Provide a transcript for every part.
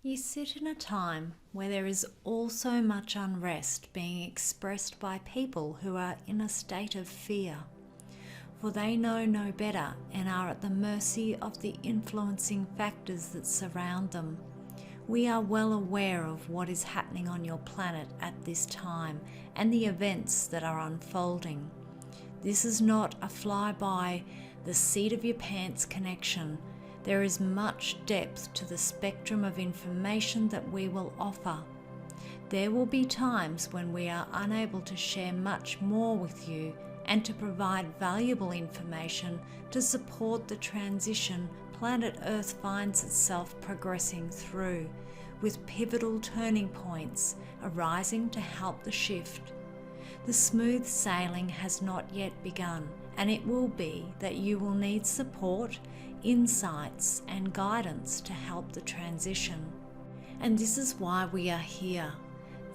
You sit in a time where there is also much unrest being expressed by people who are in a state of fear, for they know no better and are at the mercy of the influencing factors that surround them. We are well aware of what is happening on your planet at this time and the events that are unfolding. This is not a fly-by the seat of your pants connection. There is much depth to the spectrum of information that we will offer. There will be times when we are unable to share much more with you and to provide valuable information to support the transition planet Earth finds itself progressing through, with pivotal turning points arising to help the shift. The smooth sailing has not yet begun, and it will be that you will need support, insights and guidance to help the transition. And this is why we are here.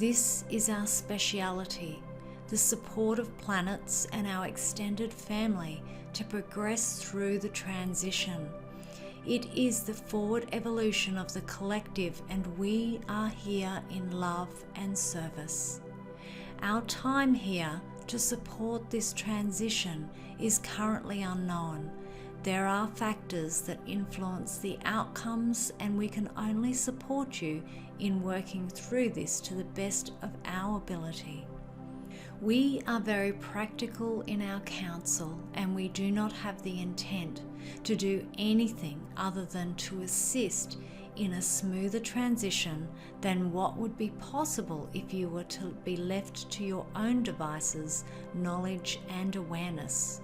This is our speciality, the support of planets and our extended family to progress through the transition. It is the forward evolution of the collective, and we are here in love and service. Our time here to support this transition is currently unknown. There are factors that influence the outcomes, and we can only support you in working through this to the best of our ability. We are very practical in our counsel, and we do not have the intent to do anything other than to assist in a smoother transition than what would be possible if you were to be left to your own devices, knowledge and awareness.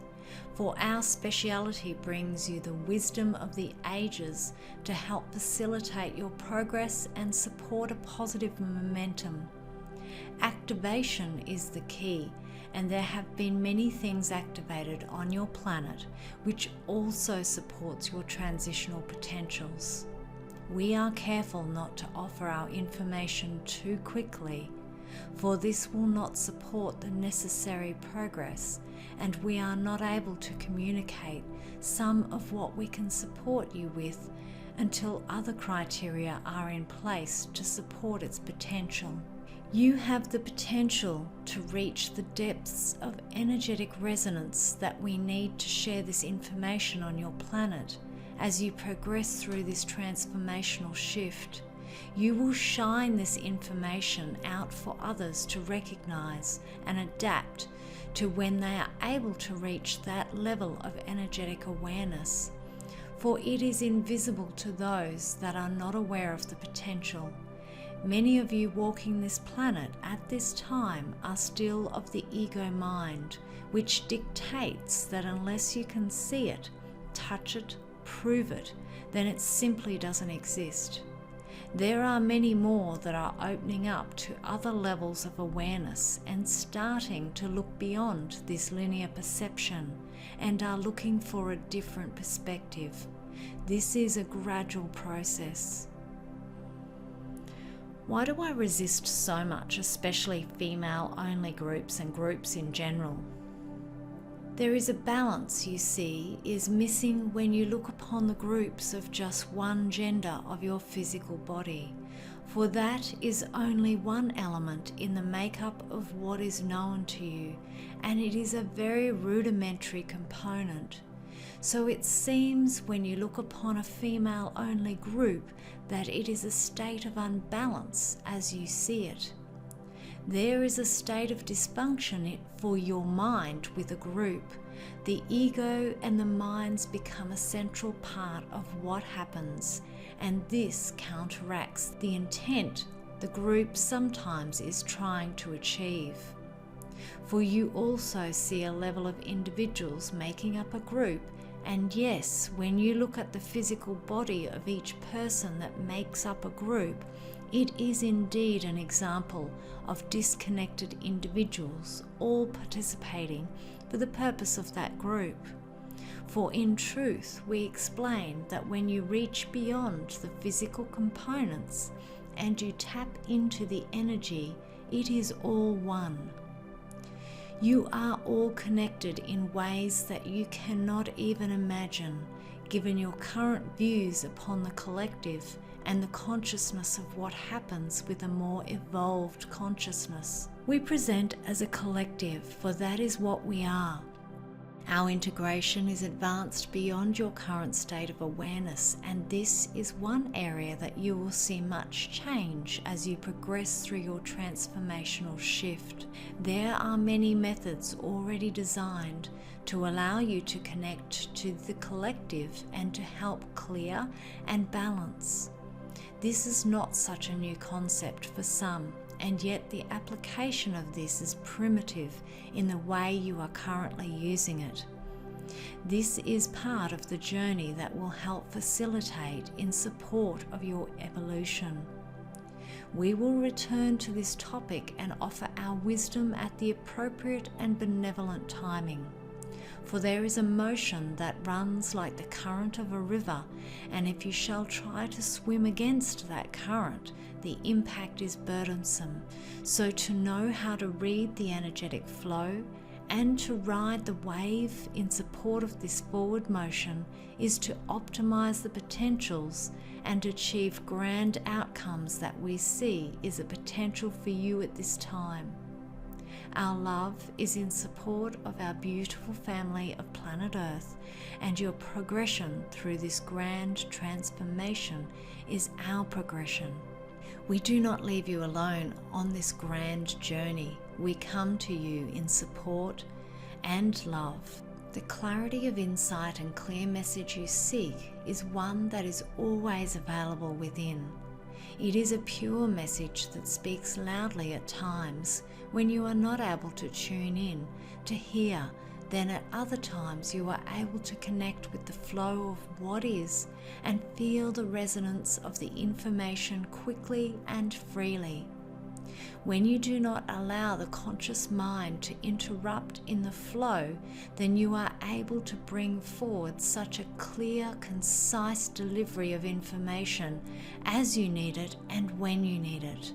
For our speciality brings you the wisdom of the ages to help facilitate your progress and support a positive momentum. Activation is the key, and there have been many things activated on your planet which also supports your transitional potentials. We are careful not to offer our information too quickly, for this will not support the necessary progress, and we are not able to communicate some of what we can support you with until other criteria are in place to support its potential. You have the potential to reach the depths of energetic resonance that we need to share this information on your planet. As you progress through this transformational shift, you will shine this information out for others to recognize and adapt to when they are able to reach that level of energetic awareness. For it is invisible to those that are not aware of the potential. Many of you walking this planet at this time are still of the ego mind, which dictates that unless you can see it, touch it, prove it, then it simply doesn't exist. There are many more that are opening up to other levels of awareness and starting to look beyond this linear perception and are looking for a different perspective. This is a gradual process. Why do I resist so much, especially female-only groups and groups in general? There is a balance, you see, is missing when you look upon the groups of just one gender of your physical body, for that is only one element in the makeup of what is known to you, and it is a very rudimentary component. So it seems when you look upon a female-only group that it is a state of unbalance as you see it. There is a state of dysfunction for your mind with a group. The ego and the minds become a central part of what happens, and this counteracts the intent the group sometimes is trying to achieve. For you also see a level of individuals making up a group, and yes, when you look at the physical body of each person that makes up a group, it is indeed an example of disconnected individuals all participating for the purpose of that group. For in truth, we explain that when you reach beyond the physical components and you tap into the energy, it is all one. You are all connected in ways that you cannot even imagine, given your current views upon the collective and the consciousness of what happens with a more evolved consciousness. We present as a collective, for that is what we are. Our integration is advanced beyond your current state of awareness, and this is one area that you will see much change as you progress through your transformational shift. There are many methods already designed to allow you to connect to the collective and to help clear and balance. This is not such a new concept for some, and yet the application of this is primitive in the way you are currently using it. This is part of the journey that will help facilitate in support of your evolution. We will return to this topic and offer our wisdom at the appropriate and benevolent timing. For there is a motion that runs like the current of a river, and if you shall try to swim against that current, the impact is burdensome. So to know how to read the energetic flow and to ride the wave in support of this forward motion is to optimize the potentials and achieve grand outcomes that we see is a potential for you at this time. Our love is in support of our beautiful family of planet Earth, and your progression through this grand transformation is our progression. We do not leave you alone on this grand journey. We come to you in support and love. The clarity of insight and clear message you seek is one that is always available within. It is a pure message that speaks loudly at times when you are not able to tune in to hear. Then at other times you are able to connect with the flow of what is and feel the resonance of the information quickly and freely. When you do not allow the conscious mind to interrupt in the flow, then you are able to bring forward such a clear, concise delivery of information as you need it and when you need it.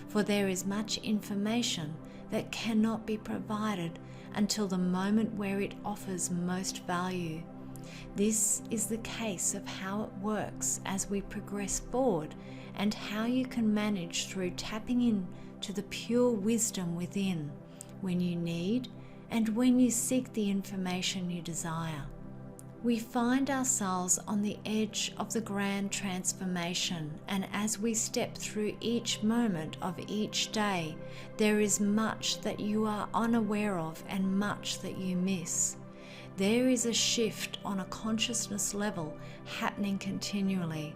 For there is much information that cannot be provided until the moment where it offers most value. This is the case of how it works as we progress forward, and how you can manage through tapping in to the pure wisdom within when you need and when you seek the information you desire. We find ourselves on the edge of the grand transformation, and as we step through each moment of each day, there is much that you are unaware of and much that you miss. There is a shift on a consciousness level happening continually.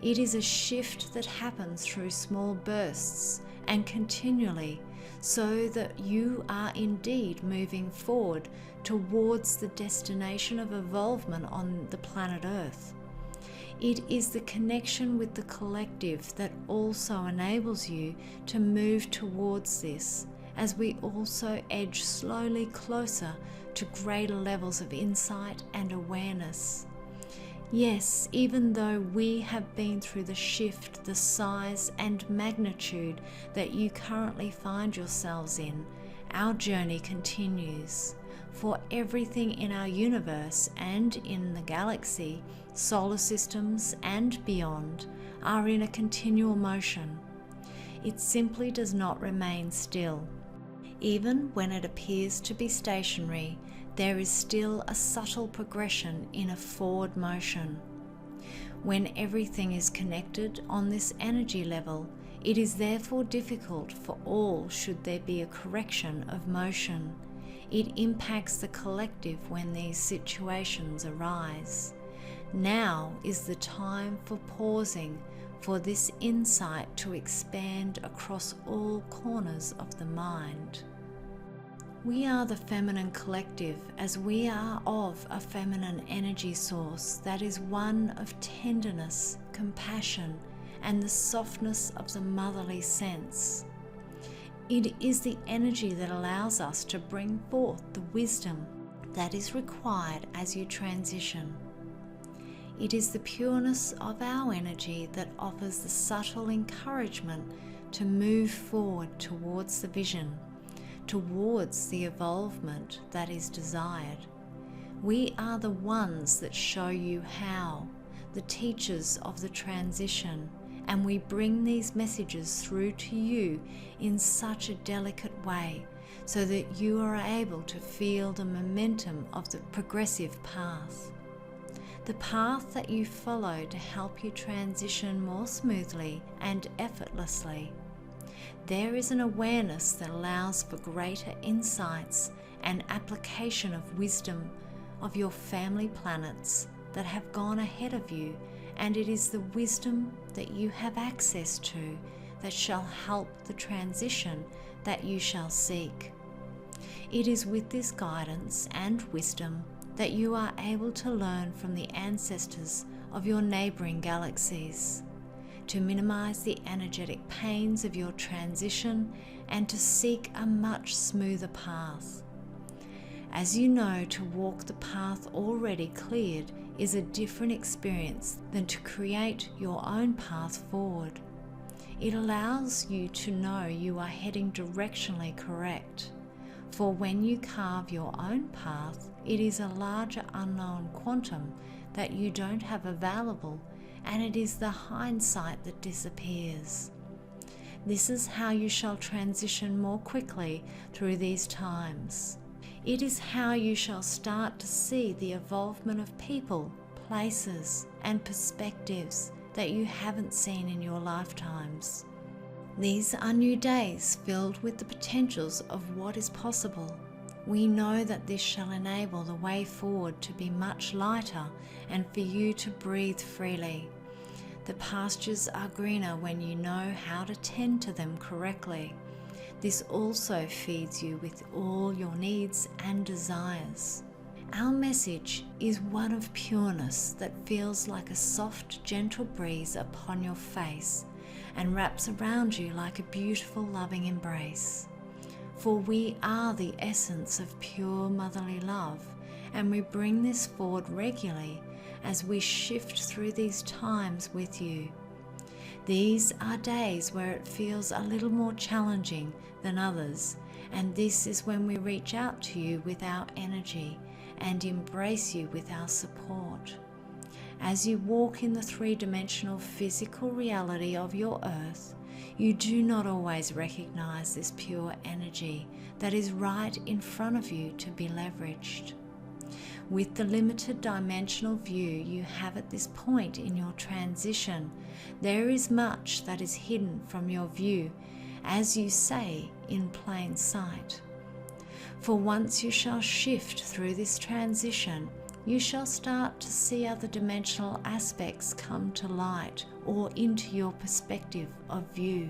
It is a shift that happens through small bursts and continually, so that you are indeed moving forward towards the destination of evolvement on the planet Earth. It is the connection with the collective that also enables you to move towards this, as we also edge slowly closer to greater levels of insight and awareness. Yes, even though we have been through the shift, the size and magnitude that you currently find yourselves in, our journey continues. For everything in our universe and in the galaxy, solar systems and beyond are in a continual motion. It simply does not remain still. Even when it appears to be stationary, there is still a subtle progression in a forward motion. When everything is connected on this energy level, it is therefore difficult for all should there be a correction of motion. It impacts the collective when these situations arise. Now is the time for pausing, for this insight to expand across all corners of the mind. We are the feminine collective, as we are of a feminine energy source that is one of tenderness, compassion, and the softness of the motherly sense. It is the energy that allows us to bring forth the wisdom that is required as you transition. It is the pureness of our energy that offers the subtle encouragement to move forward towards the vision, towards the evolvement that is desired. We are the ones that show you how, the teachers of the transition, and we bring these messages through to you in such a delicate way so that you are able to feel the momentum of the progressive path. The path that you follow to help you transition more smoothly and effortlessly. There is an awareness that allows for greater insights and application of wisdom of your family planets that have gone ahead of you, and it is the wisdom that you have access to that shall help the transition that you shall seek. It is with this guidance and wisdom that you are able to learn from the ancestors of your neighboring galaxies, to minimize the energetic pains of your transition and to seek a much smoother path. As you know, to walk the path already cleared is a different experience than to create your own path forward. It allows you to know you are heading directionally correct. For when you carve your own path, it is a larger unknown quantum that you don't have available, and it is the hindsight that disappears. This is how you shall transition more quickly through these times. It is how you shall start to see the evolvement of people, places, and perspectives that you haven't seen in your lifetimes. These are new days filled with the potentials of what is possible. We know that this shall enable the way forward to be much lighter and for you to breathe freely. The pastures are greener when you know how to tend to them correctly. This also feeds you with all your needs and desires. Our message is one of pureness that feels like a soft, gentle breeze upon your face and wraps around you like a beautiful, loving embrace. For we are the essence of pure motherly love, and we bring this forward regularly as we shift through these times with you. These are days where it feels a little more challenging than others, and this is when we reach out to you with our energy and embrace you with our support. As you walk in the three-dimensional physical reality of your earth, you do not always recognize this pure energy that is right in front of you to be leveraged. With the limited dimensional view you have at this point in your transition, there is much that is hidden from your view, as you say, in plain sight. For once you shall shift through this transition, you shall start to see other dimensional aspects come to light or into your perspective of view.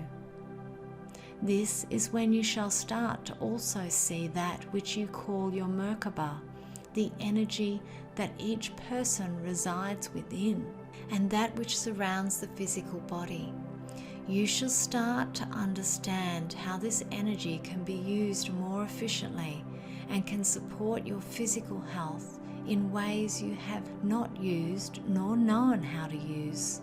This is when you shall start to also see that which you call your Merkaba, the energy that each person resides within, and that which surrounds the physical body. You shall start to understand how this energy can be used more efficiently and can support your physical health in ways you have not used nor known how to use.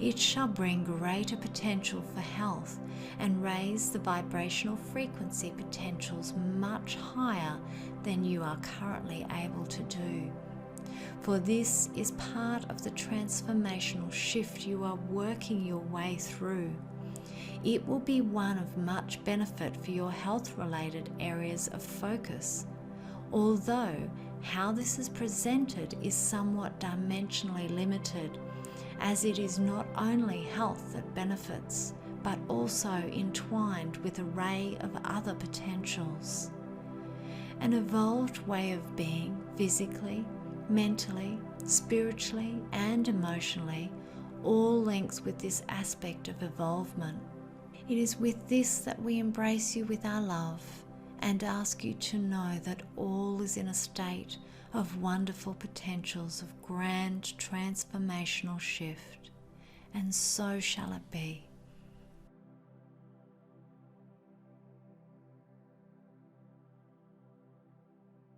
It shall bring greater potential for health and raise the vibrational frequency potentials much higher than you are currently able to do. For this is part of the transformational shift you are working your way through. It will be one of much benefit for your health-related areas of focus, although how this is presented is somewhat dimensionally limited, as it is not only health that benefits, but also entwined with an array of other potentials. An evolved way of being physically, mentally, spiritually, and emotionally all links with this aspect of evolvement. It is with this that we embrace you with our love and ask you to know that all is in a state of wonderful potentials of grand transformational shift, and so shall it be.